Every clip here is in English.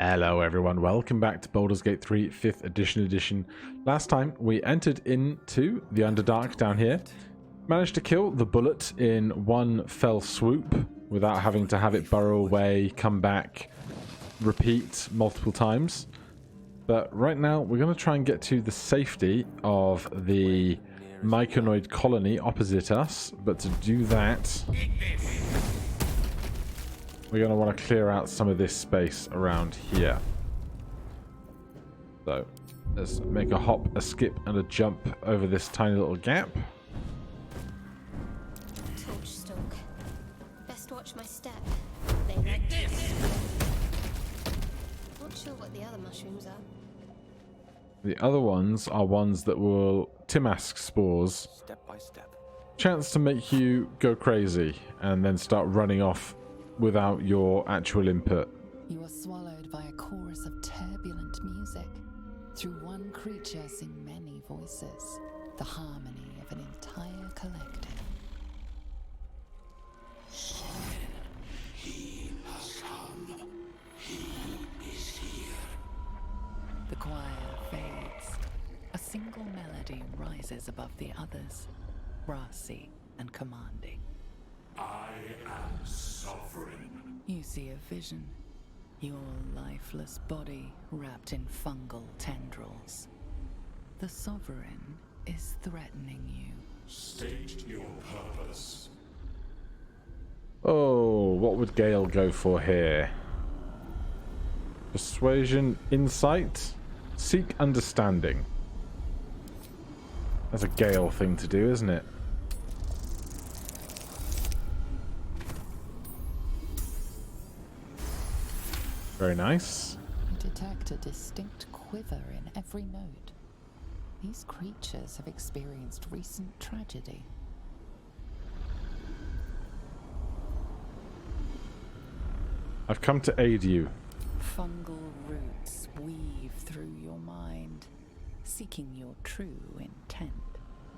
Hello everyone, welcome back to Baldur's Gate 3 5th edition. Last time we entered into the Underdark down here, managed to kill the bullet in one fell swoop without having to have it burrow away, come back, repeat multiple times. But right now we're going to try and get to the safety of the Myconoid colony opposite us, but to do that we're going to want to clear out some of this space around here. So let's make a hop, a skip, and a jump over this tiny little gap. Torch stalk. Best watch my step. They like this. Not sure what the other mushrooms are. The other ones are ones that will Timask spores. Step by step. Chance to make you go crazy and then start running off without your actual input. You are swallowed by a chorus of turbulent music. Through one creature sing many voices, the harmony of an entire collective. He has come. He is here. The choir fades. A single melody rises above the others, brassy and commanding. I am sovereign. You see a vision. Your lifeless body wrapped in fungal tendrils. The sovereign is threatening you. State your purpose. Oh, what would Gale go for here? Persuasion, insight, seek understanding. That's a Gale thing to do, isn't it? Very nice. You detect a distinct quiver in every note. These creatures have experienced recent tragedy. I've come to aid you. Fungal roots weave through your mind, seeking your true intent.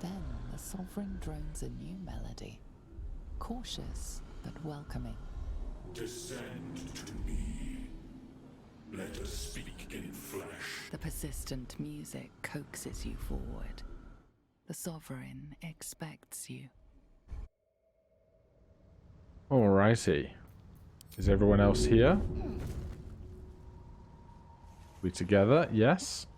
Then the sovereign drones a new melody, cautious but welcoming. Descend to me. Let us speak in flesh. The persistent music coaxes you forward. The sovereign expects you. Alrighty. Is everyone else here? We together? Yes.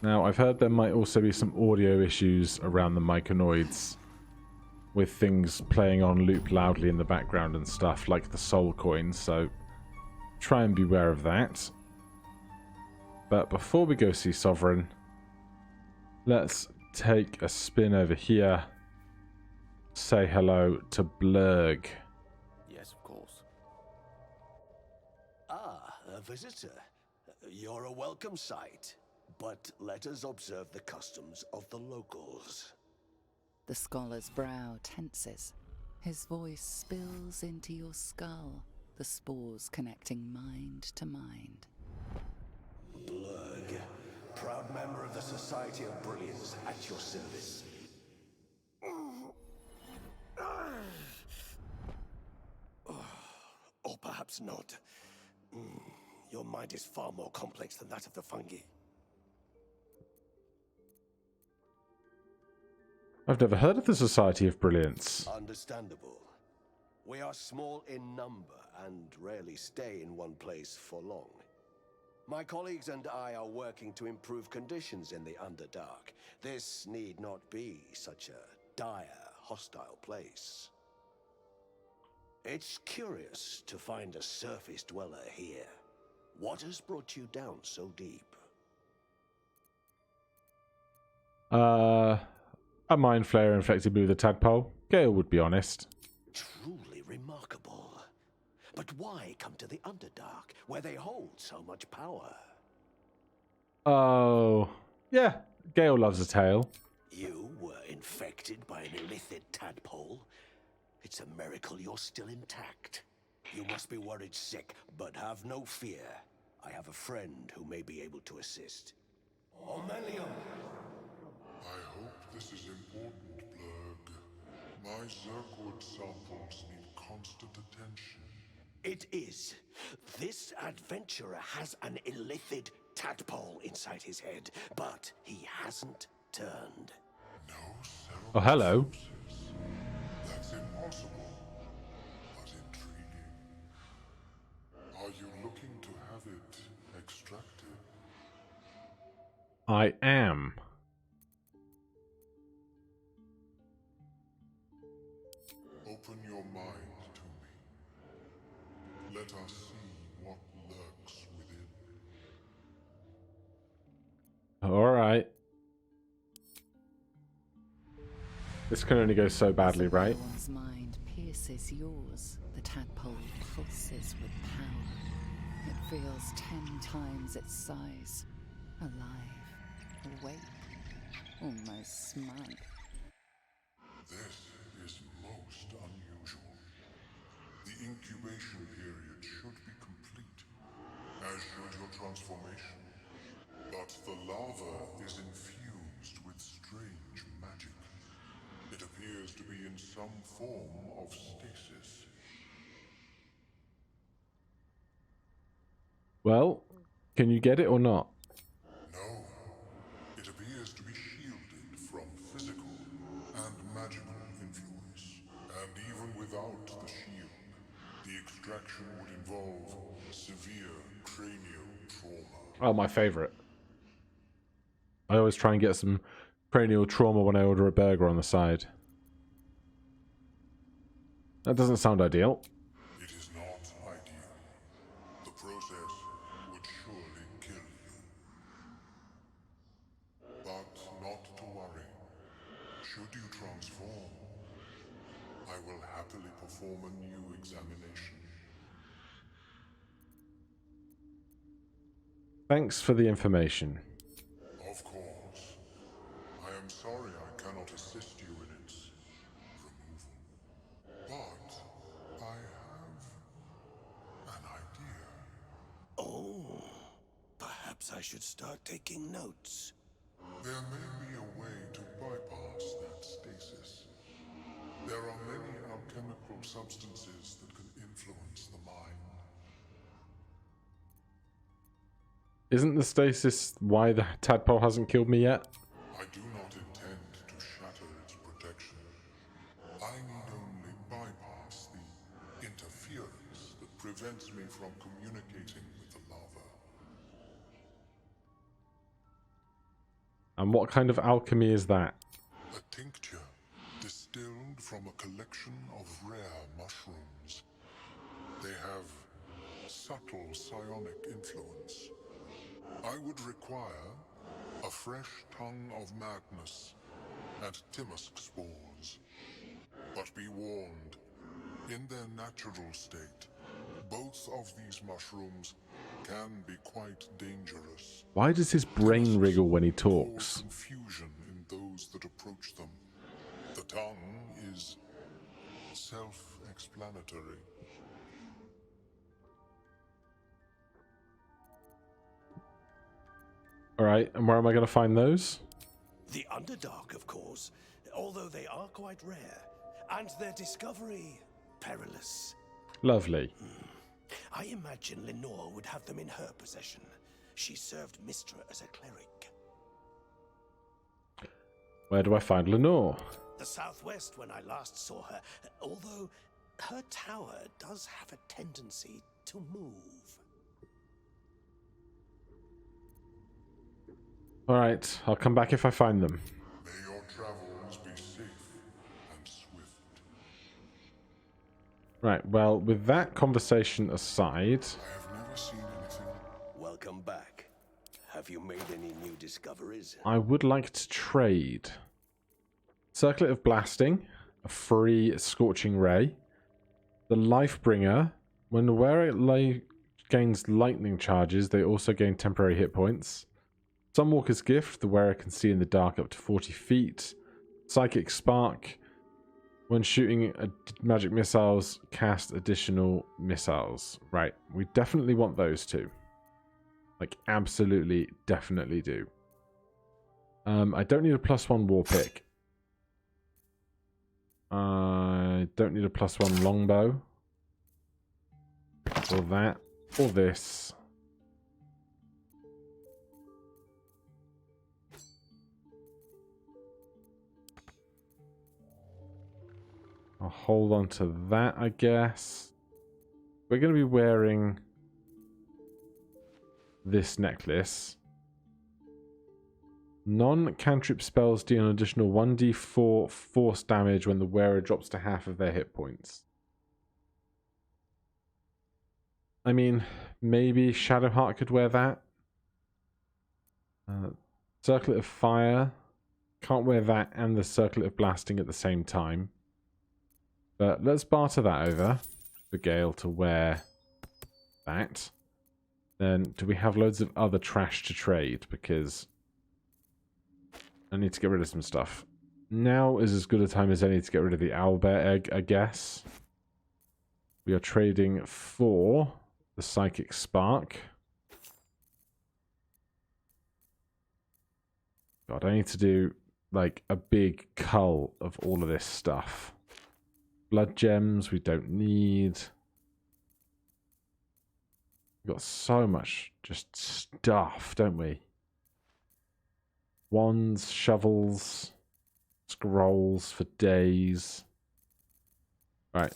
Now, I've heard there might also be some audio issues around the Myconoids, with things playing on loop loudly in the background and stuff, like the soul coins, so try and beware of that. But before we go see Sovereign, let's take a spin over here. Say hello to Blurg. Yes, of course. Ah, a visitor. You're a welcome sight. But let us observe the customs of the locals. The scholar's brow tenses. His voice spills into your skull, the spores connecting mind to mind. Blurg, proud member of the Society of Brilliance, at your service. Or perhaps not. Your mind is far more complex than that of the fungi. I've never heard of the Society of Brilliance. Understandable. We are small in number and rarely stay in one place for long. My colleagues and I are working to improve conditions in the Underdark. This need not be such a dire, hostile place. It's curious to find a surface dweller here. What has brought you down so deep? A mind flayer infected me with a tadpole. Gale would be honest. Truly remarkable. But why come to the Underdark, where they hold so much power? Oh, yeah. Gale loves a tale. You were infected by an illithid tadpole? It's a miracle you're still intact. You must be worried sick, but have no fear. I have a friend who may be able to assist. Omelium! I hope this is important, Blurg. My Zergwood samples need constant attention. It is. This adventurer has an illithid tadpole inside his head, but he hasn't turned. No cerebral Oh, hello. sepsis. That's impossible, but intriguing. Are you looking to have it extracted? I am. Open your mind to me. Let us see what lurks within. All right. This can only go so badly, right? One's mind pierces yours. The tadpole pulses with power. It feels 10 times its size. Alive, awake, almost smite. This is most unusual. The incubation period should be complete, as should your transformation. But the larva is infused with strange magic. It appears to be in some form of stasis. Well, can you get it or not? No, it appears to be shielded from physical and magical influence. And even without the shield, the extraction would involve severe cranial trauma. Oh, my favorite. I always try and get some cranial trauma when I order a burger on the side. That doesn't sound ideal. It is not ideal. The process would surely kill you. But not to worry. Should you transform, I will happily perform a new examination. Thanks for the information. Of course. I am sorry I cannot assist you in its removal. But I have an idea. Oh, perhaps I should start taking notes. There may be a way to bypass that stasis. There are many alchemical substances that can influence the mind. Isn't the stasis why the tadpole hasn't killed me yet? I do not intend to shatter its protection. I need only bypass the interference that prevents me from communicating with the larva. And what kind of alchemy is that? A tincture distilled from a collection of rare mushrooms. They have subtle psionic influence. I would require a fresh tongue of madness and Timusk spores. But be warned, in their natural state, both of these mushrooms can be quite dangerous. Why does his brain wriggle when he Cause talks? confusion in those that approach them. The tongue is self-explanatory. Alright, and where am I going to find those? The Underdark, of course, although they are quite rare, and their discovery perilous. Lovely. I imagine Lenore would have them in her possession. She served Mistra as a cleric. Where do I find Lenore? The southwest when I last saw her, although her tower does have a tendency to move. Alright, I'll come back if I find them. May your travels be safe and swift. Right, well, with that conversation aside... I have never seen anything. Welcome back. Have you made any new discoveries? I would like to trade. Circlet of Blasting, a free Scorching Ray. The Lifebringer, when the wearer gains lightning charges, they also gain temporary hit points. Sunwalker's Gift, the wearer can see in the dark up to 40 feet. Psychic Spark, when shooting magic missiles, cast additional missiles. Right, we definitely want those two. Like, absolutely, definitely do. I don't need a +1 war pick. I don't need a +1 longbow. Or that. or this. I'll hold on to that, I guess. We're going to be wearing this necklace. Non-cantrip spells deal an additional 1d4 force damage when the wearer drops to half of their hit points. I mean, maybe Shadowheart could wear that. Circlet of Fire. Can't wear that and the Circlet of Blasting at the same time. But let's barter that over for Gale to wear that. Then, do we have loads of other trash to trade? Because I need to get rid of some stuff. Now is as good a time as any to get rid of the owlbear egg, I guess. We are trading for the Psychic Spark. God, I need to do like a big cull of all of this stuff. Blood gems we don't need. We've got so much just stuff, don't we? Wands, shovels, scrolls for days. Right.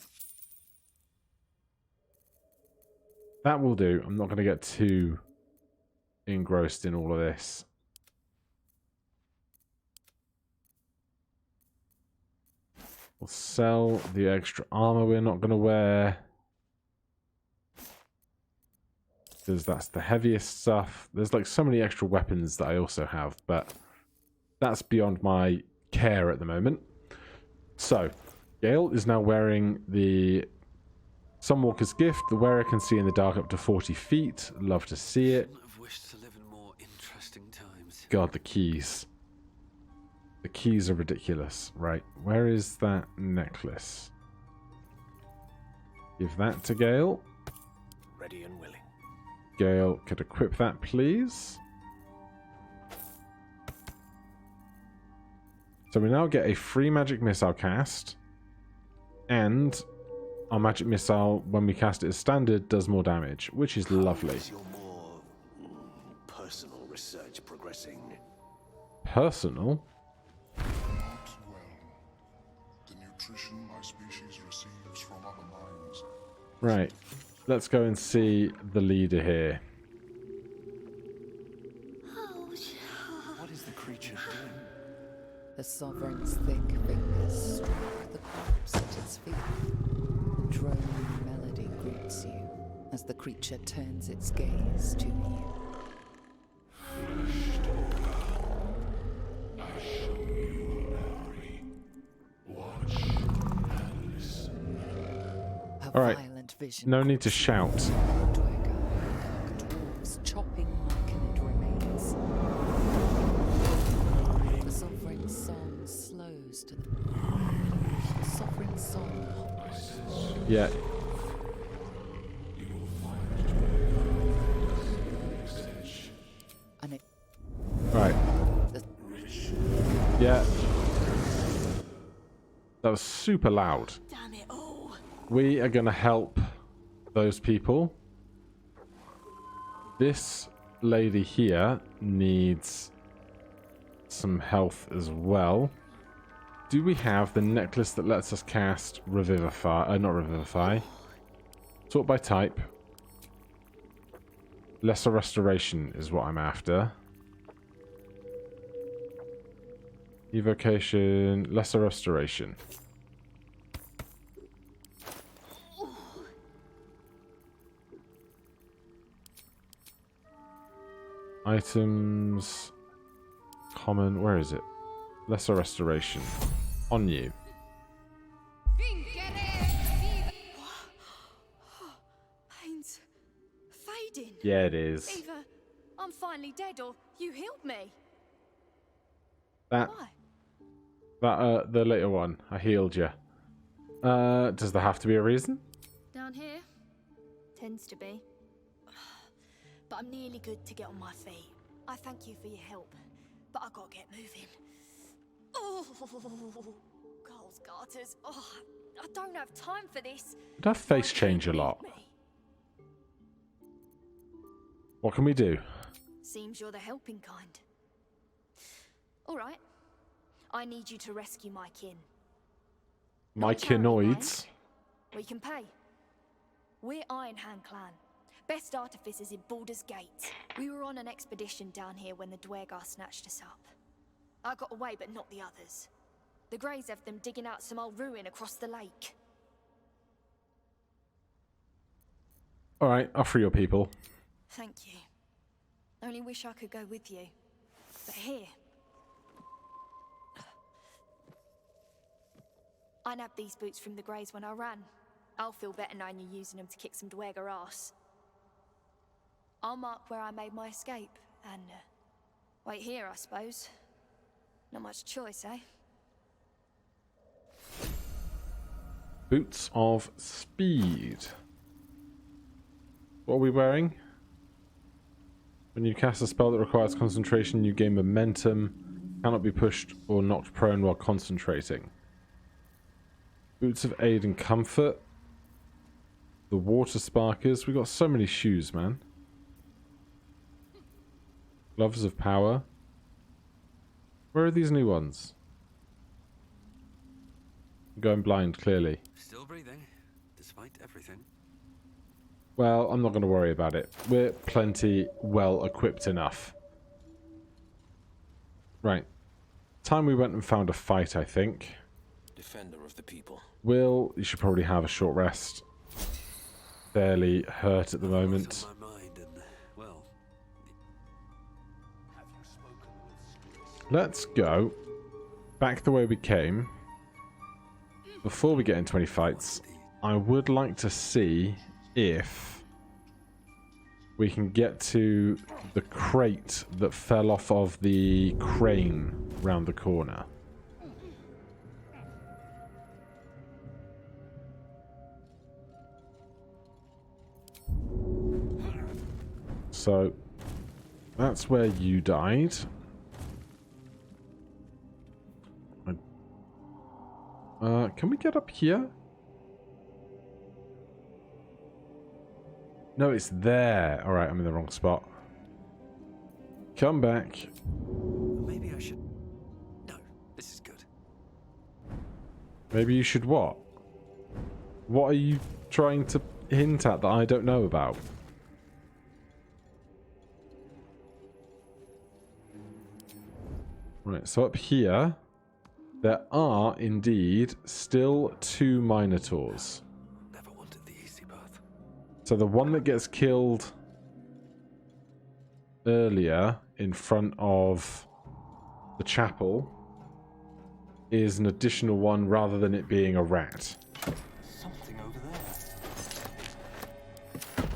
That will do. I'm not going to get too engrossed in all of this. We'll sell the extra armor we're not going to wear. Because that's the heaviest stuff. There's like so many extra weapons that I also have, but that's beyond my care at the moment. So, Gale is now wearing the Sunwalker's Gift. The wearer can see in the dark up to 40 feet. Love to see it. I've wished to live in more interesting times. God, the keys. The keys are ridiculous. Right, where is that necklace? Give that to Gale. Ready and willing. Gale, could equip that, please? So we now get a free magic missile cast, and our magic missile, when we cast it as standard, does more damage, which is lovely. Is your more personal research progressing? Personal? Not well. The nutrition my species receives from other minds. Right. Let's go and see the leader here. What is the creature doing? The sovereign's thick fingers stroke the corpse at its feet. A droning melody greets you as the creature turns its gaze to you. All right. No need to shout. Dwarves chopping machined remains. The sovereign song slows to the sovereign song hovers. Yeah. And it Right. the Yeah. That was super loud. Damn it all. We are going to help those people. This lady here needs some health as well. Do we have the necklace that lets us cast Revivify? Not Revivify. Sort by type. Lesser Restoration is what I'm after. Evocation, Lesser Restoration. Items, common, where is it? Lesser Restoration. On you. Pain's fading. Yeah, it is. Either I'm finally dead or you healed me. That, Why? the later one. I healed you. Does there have to be a reason? Down here? Tends to be. But I'm nearly good to get on my feet. I thank you for your help, but I gotta get moving. Oh, Carl's garters. Oh, I don't have time for this. Did her face Why change a can't you lot? beat me? What can we do? Seems you're the helping kind. All right. I need you to rescue my kin. My Not charity, kinoids. mind. We can pay. We're Ironman clan. Best artificers in Baldur's Gate. We were on an expedition down here when the Dwergar snatched us up. I got away, but not the others. The Greys have them digging out some old ruin across the lake. Alright, I'll free your people. Thank you. Only wish I could go with you. But here. I nabbed these boots from the Greys when I ran. I'll feel better knowing you're using them to kick some Dwergar ass. I'll mark where I made my escape, and wait here, I suppose. Not much choice, eh? Boots of Speed. What are we wearing? When you cast a spell that requires concentration, you gain momentum, cannot be pushed or knocked prone while concentrating. Boots of Aid and Comfort. The Water Sparkers. We got so many shoes, man. Gloves of Power. Where are these new ones? I'm going blind, clearly. Still breathing, despite everything. Well, I'm not going to worry about it. We're plenty well equipped enough. Right. Time we went and found a fight, I think. Defender of the people. Will, you should probably have a short rest. Fairly hurt at the moment. What's on my mind and, well, Let's go back the way we came. Before we get into any fights, I would like to see if we can get to the crate that fell off of the crane round the corner. So that's where you died. Can we get up here? No, it's there. Alright, I'm in the wrong spot. Come back. maybe I should... No, this is good. Maybe you should what? What are you trying to hint at that I don't know about? Right, so up here, there are indeed still 2 Minotaurs. Never wanted the easy path. So the one that gets killed earlier in front of the chapel is an additional one rather than it being a rat. Something over there.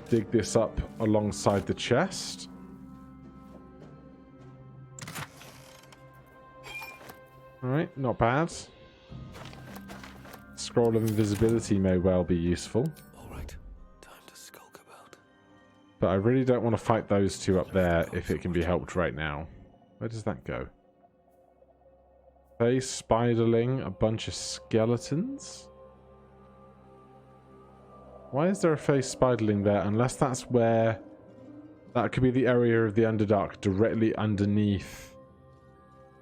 Dig this up alongside the chest. Alright, not bad. Scroll of invisibility may well be useful. Alright, time to skulk about. But I really don't want to fight those two up there if it can be helped right now. Where does that go? Face, spiderling, a bunch of skeletons? Why is there a face spiderling there? Unless that's where... That could be the area of the Underdark directly underneath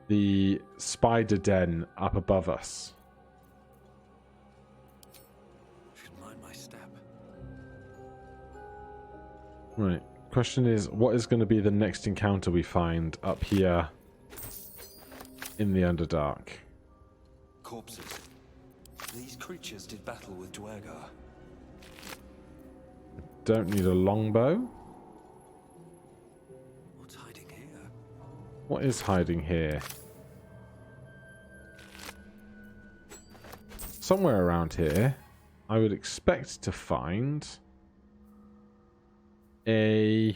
the spider den up above us. Should mind my step. Right. Question is, what is going to be the next encounter we find up here in the Underdark? Corpses. These creatures did battle with Dwergar. Don't need a longbow. What's hiding here? What is hiding here? Somewhere around here, I would expect to find a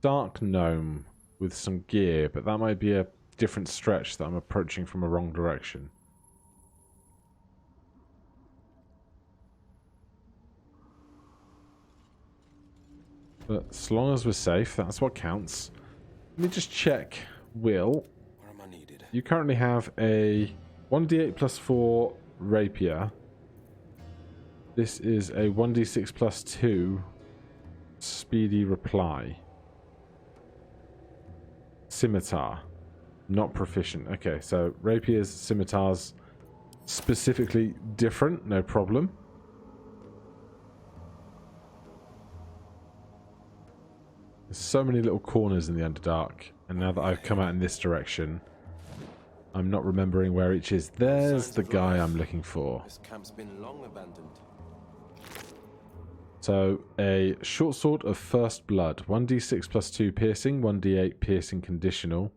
dark gnome with some gear, but that might be a different stretch that I'm approaching from a wrong direction. But as long as we're safe, that's what counts. Let me just check, Will. Where am I needed? You currently have a 1d8 plus 4 rapier. This is a 1d6 plus 2 speedy reply. Scimitar. Not proficient. Okay, so rapiers, scimitars, specifically different, no problem. There's so many little corners in the Underdark, and now that I've come out in this direction, I'm not remembering where each is. There's the guy I'm looking for. This camp's been long abandoned. So, a short sword of first blood. 1d6 plus 2 piercing, 1d8 piercing conditional.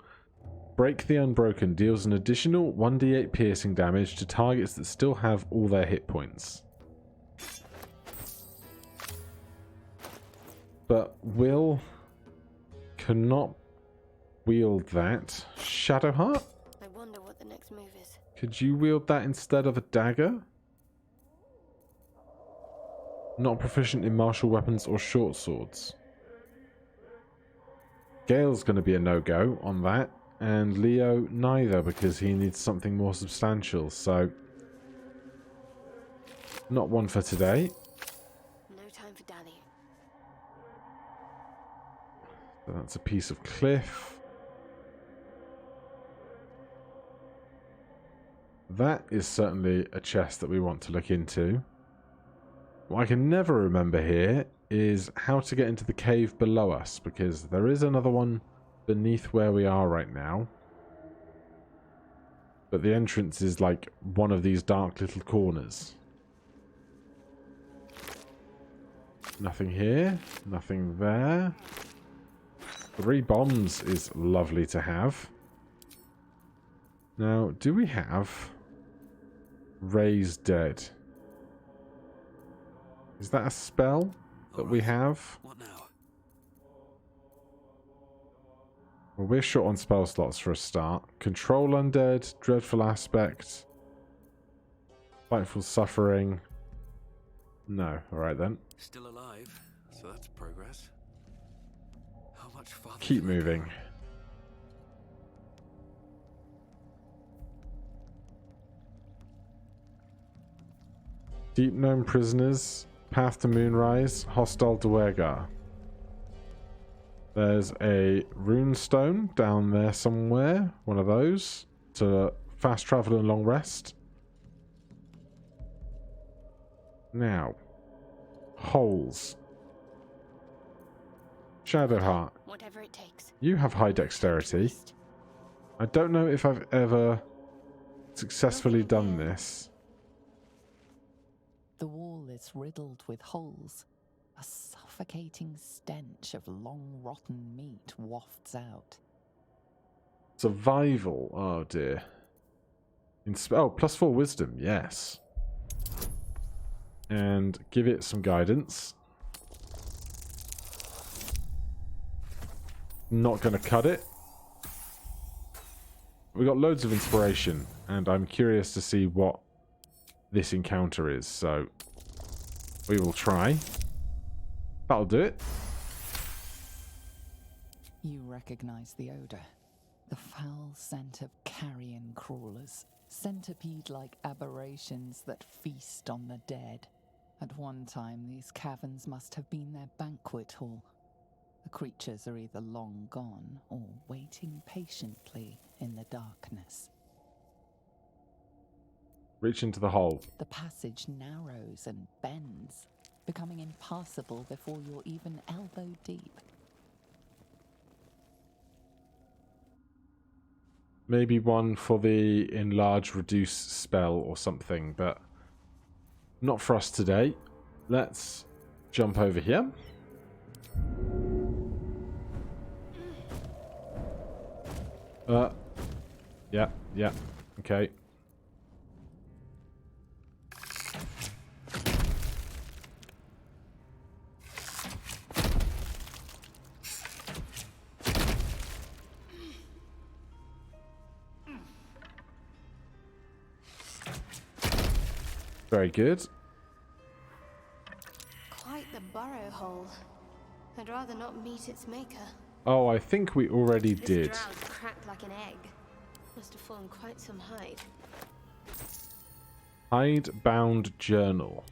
Break the Unbroken deals an additional 1d8 piercing damage to targets that still have all their hit points. But Will cannot wield that. Shadowheart? I wonder what the next move is. Could you wield that instead of a dagger? Not proficient in martial weapons or short swords. Gale's going to be a no-go on that. And Leo, neither, because he needs something more substantial. So, not one for today. No time for Danny. So that's a piece of cliff. That is certainly a chest that we want to look into. What I can never remember here is how to get into the cave below us, because there is another one beneath where we are right now. But the entrance is like one of these dark little corners. Nothing here, nothing there. 3 bombs is lovely to have. Now, do we have Raise Dead? Is that a spell that we have? What now? Well, we're short on spell slots for a start. Control Undead, Dreadful Aspect, Frightful Suffering. No, alright then. Still alive, so that's progress. How much farther? Keep moving. Deep Gnome Prisoners, Path to Moonrise, Hostile Dwergar. There's a rune stone down there somewhere, one of those, to fast travel and long rest. Now, holes. Shadowheart, Whatever it takes. you have high dexterity. I don't know if I've ever successfully done this. The wall is riddled with holes. A suffocating stench of long rotten meat wafts out. Survival, oh dear. Oh, +4 wisdom, yes. And give it some guidance. Not going to cut it. We got loads of inspiration, and I'm curious to see what this encounter is, so we will try. That'll do it. You recognize the odor. The foul scent of carrion crawlers. Centipede-like aberrations that feast on the dead. At one time, these caverns must have been their banquet hall. The creatures are either long gone or waiting patiently in the darkness. Reach into the hole. The passage narrows and bends, becoming impassable before you're even elbow deep. Maybe one for the enlarge reduce spell or something, but not for us today. Let's jump over here. Yeah, okay. Very good. Quite the burrow hole. I'd rather not meet its maker. Oh, I think we already This did. drow's cracked like an egg. Must have fallen quite some height. Hide-bound journal.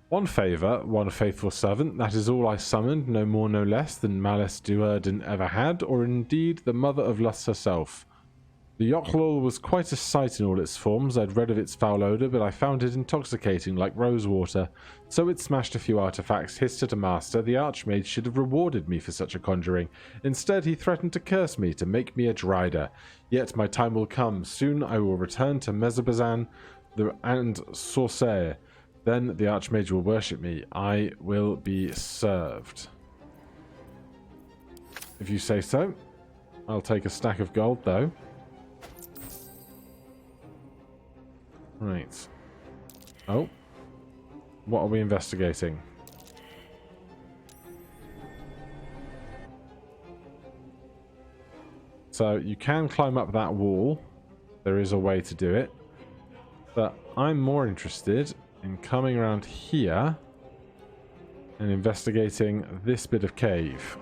One favour, one faithful servant, that is all I summoned, no more no less than Malice Duerden ever had, or indeed the mother of lust herself. The Yochlol was quite a sight in all its forms. I'd read of its foul odour, but I found it intoxicating like rosewater. So it smashed a few artifacts, hissed at a master. The Archmage should have rewarded me for such a conjuring. Instead, he threatened to curse me, to make me a Drider. Yet my time will come. Soon I will return to Mezabazan and Sorcerer. Then the Archmage will worship me. I will be served. If you say so. I'll take a stack of gold, though. Right. Oh. What are we investigating? So you can climb up that wall. There is a way to do it. But I'm more interested in coming around here and investigating this bit of cave.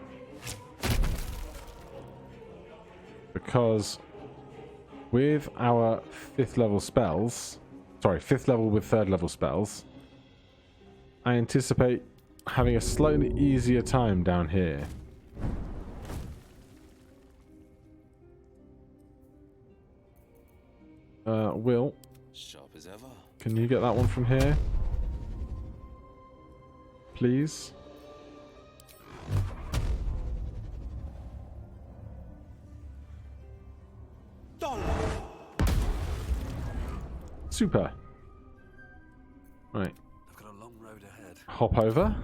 Because with our 5th level spells... Sorry, 5th level with 3rd level spells, I anticipate having a slightly easier time down here. Will, Sharp as ever. can you get that one from here? Please? Super. Right. I've got a long road ahead. Hop over.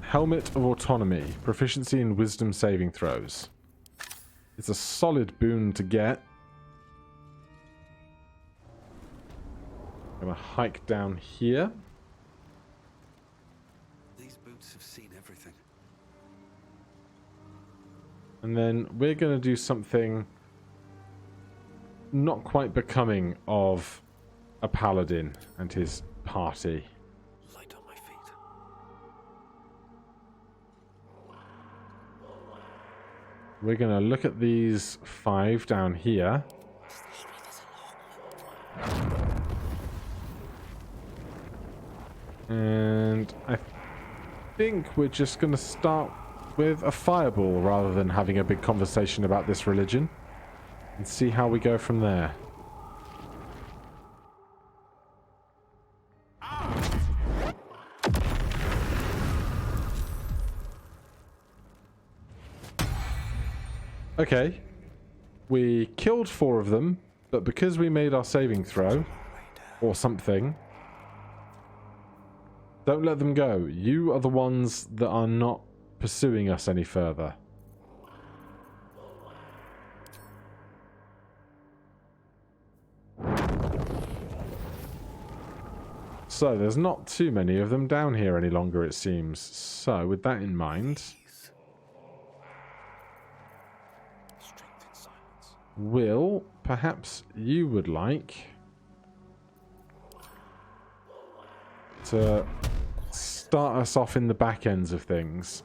Helmet of Autonomy. Proficiency in wisdom saving throws. It's a solid boon to get. Gonna hike down here. These boots have seen everything. And then we're gonna do something not quite becoming of a paladin and his party. Light on my feet. We're going to look at these 5 down here. And I think we're just going to start with a fireball rather than having a big conversation about this religion. And see how we go from there. Okay. We killed 4 of them, but because we made our saving throw, or something, don't let them go. You are the ones that are not pursuing us any further. So, there's not too many of them down here any longer, it seems. So, with that in mind, Strength in silence. Will, perhaps you would like to start us off in the back ends of things.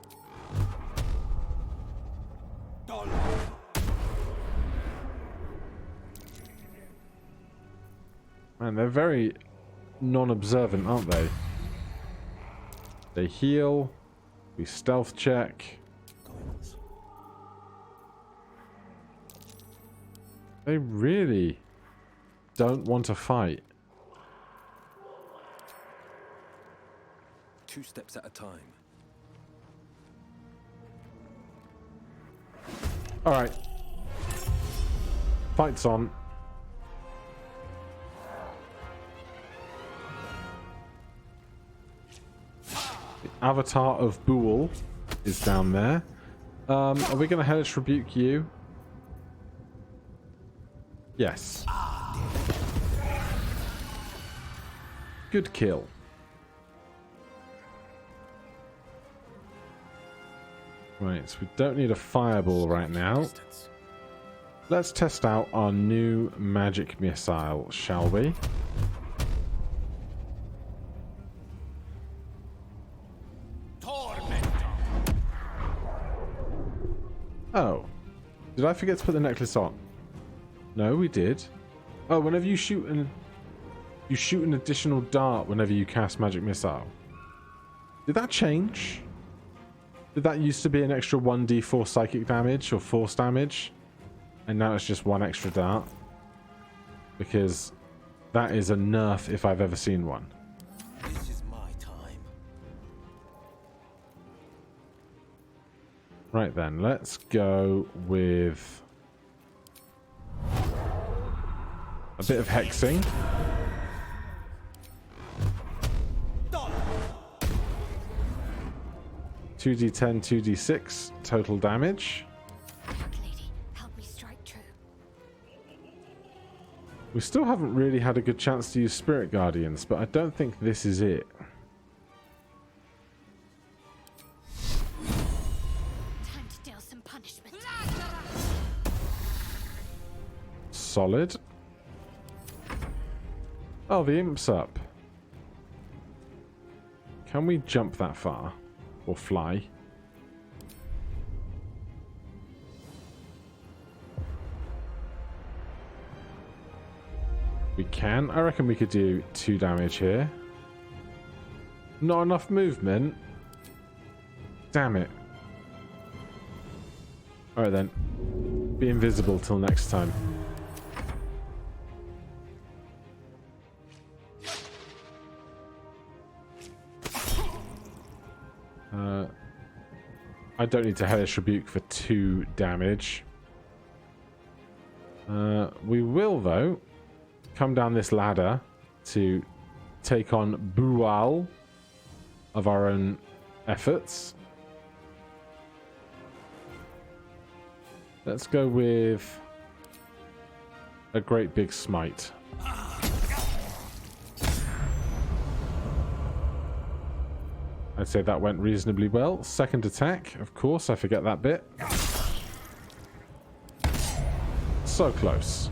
Man, they're very non-observant, aren't they? They heal. We stealth check. They really don't want to fight. 2 steps at a time. Alright. Fight's on. Avatar of Bool is down there. Are we going to Hellish Rebuke you? Yes. Good kill. Right, so we don't need a fireball right now. Distance. Let's test out our new magic missile, shall we? Oh. Did I forget to put the necklace on? No, we did. Oh, whenever you shoot an... You shoot an additional dart whenever you cast magic missile. Did that change? Did that used to be an extra 1d4 psychic damage or force damage? And now it's just one extra dart? Because that is a nerf if I've ever seen one. This is my time. Right then, let's go with a bit of hexing. 2d10, 2d6 total damage. Lady, help me strike true. We still haven't really had a good chance to use Spirit Guardians, but I don't think this is it. Time to deal some punishment. Solid. Oh, the imp's up. Can we jump that far? Or fly? We can. I reckon we could do 2 damage here. Not enough movement. Damn it. Alright then. Be invisible till next time. I don't need to Hellish Rebuke for 2 damage. We will, though, come down this ladder to take on Bual of our own efforts. Let's go with a great big smite. I'd say that went reasonably well. Second attack, of course, I forget that bit. So close.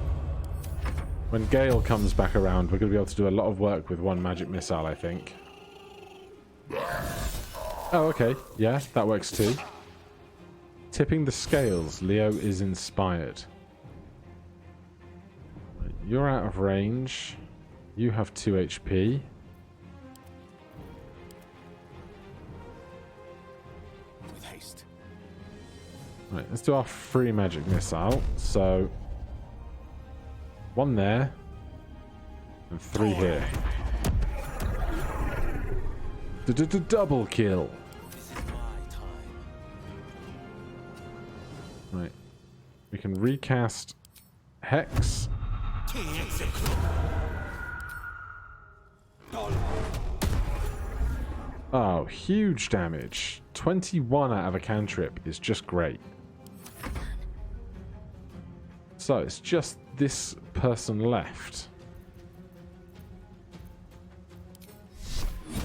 When Gale comes back around, we're going to be able to do a lot of work with one magic missile, I think. Oh, okay. Yeah, that works too. Tipping the scales. Leo is inspired. You're out of range. You have 2 HP. Right, let's do our free magic missile. So, 1 there, and 3 here. Double kill. This is my time. Right, we can recast Hex. Oh, huge damage. 21 out of a cantrip is just great. So it's just this person left.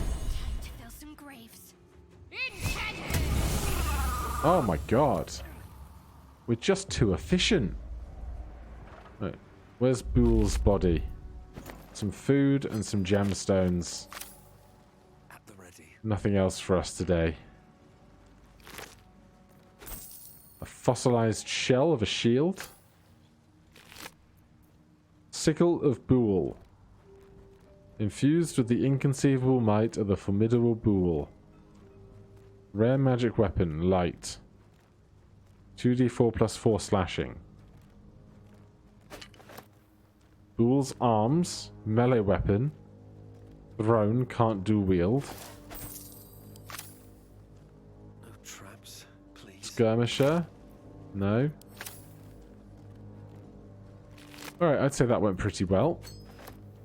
Time to fill some graves. Oh my god. We're just too efficient. Right. Where's Bull's body? Some food and some gemstones. At the ready. Nothing else for us today. A fossilized shell of a shield. Sickle of Bull. Infused with the inconceivable might of the formidable Bull. Rare magic weapon, light. 2d4 plus 4 slashing. Bull's arms, melee weapon. Throne, can't do wield. No traps, please. Skirmisher, no. Alright, I'd say that went pretty well.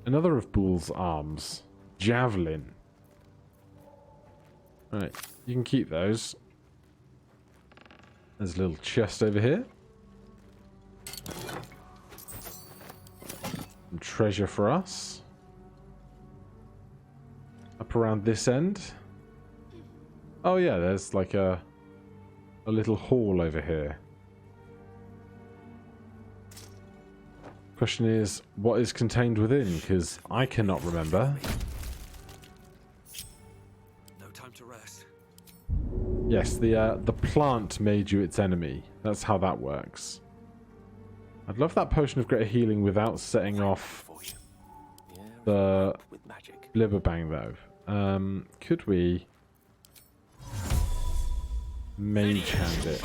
Another of Bull's arms. Javelin. Alright, you can keep those. There's a little chest over here. Some treasure for us. Up around this end. Oh yeah, there's like a little hall over here. Question is, what is contained within? Because I cannot remember. No time to rest. Yes, the plant made you its enemy. That's how that works. I'd love that potion of greater healing without setting off For you. Yeah, the with magic. Blibberbang though. Could we mage hand it?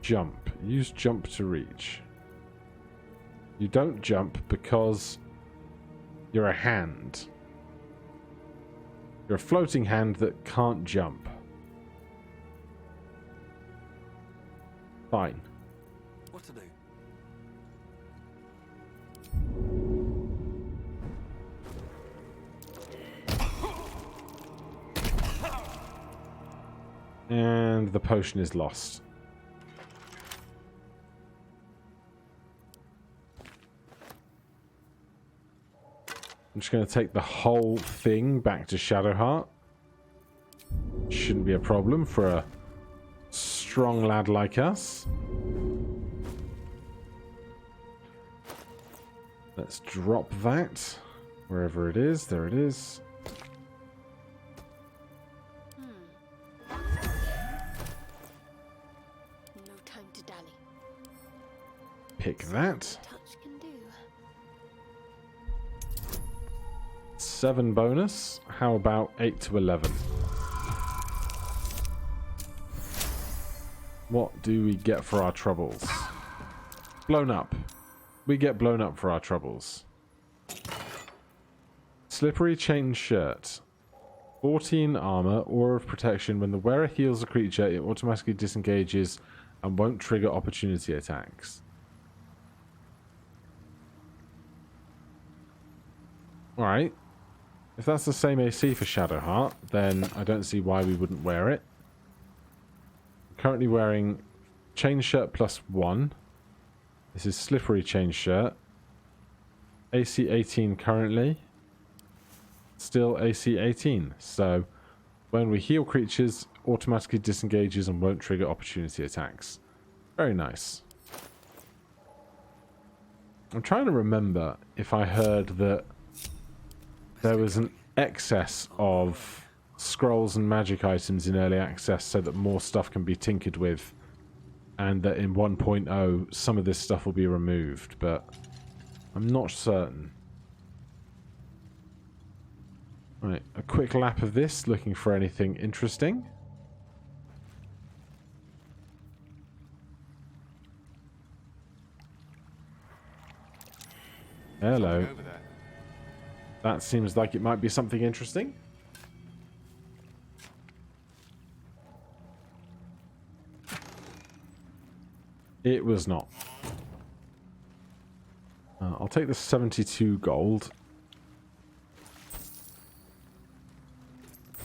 Jump. Use jump to reach. You don't jump because you're a hand. You're a floating hand that can't jump. Fine. What to do? And the potion is lost. I'm just going to take the whole thing back to Shadowheart. Shouldn't be a problem for a strong lad like us. Let's drop that wherever it is. There it is. No time to dally. Pick that. Touch can do. 7 bonus. How about 8 to 11? What do we get for our troubles? Blown up. We get blown up for our troubles. Slippery chain shirt. 14 armor, aura of protection. When the wearer heals a creature, it automatically disengages and won't trigger opportunity attacks. Alright. If that's the same AC for Shadowheart, then I don't see why we wouldn't wear it. I'm currently wearing chain shirt +1. This is slippery chain shirt. AC 18 currently. Still AC 18. So when we heal creatures, automatically disengages and won't trigger opportunity attacks. Very nice. I'm trying to remember if I heard that there was an excess of scrolls and magic items in early access so that more stuff can be tinkered with, and that in 1.0 some of this stuff will be removed, but I'm not certain. Right, a quick lap of this, looking for anything interesting. Hello. That seems like it might be something interesting. It was not. I'll take the 72 gold.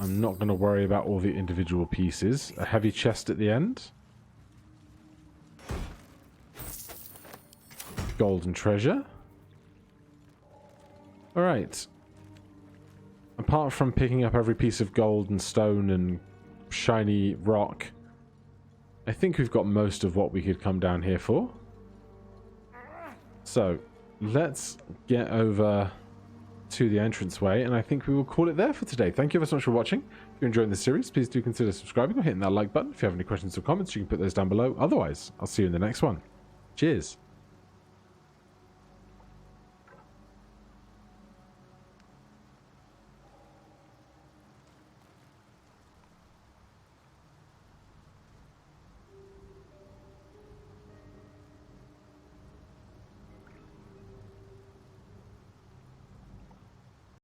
I'm not going to worry about all the individual pieces. A heavy chest at the end. Golden treasure. Alright. Apart from picking up every piece of gold and stone and shiny rock, I think we've got most of what we could come down here for. So, let's get over to the entranceway, and I think we will call it there for today. Thank you ever so much for watching. If you're enjoying this series, please do consider subscribing or hitting that like button. If you have any questions or comments, you can put those down below. Otherwise, I'll see you in the next one. Cheers.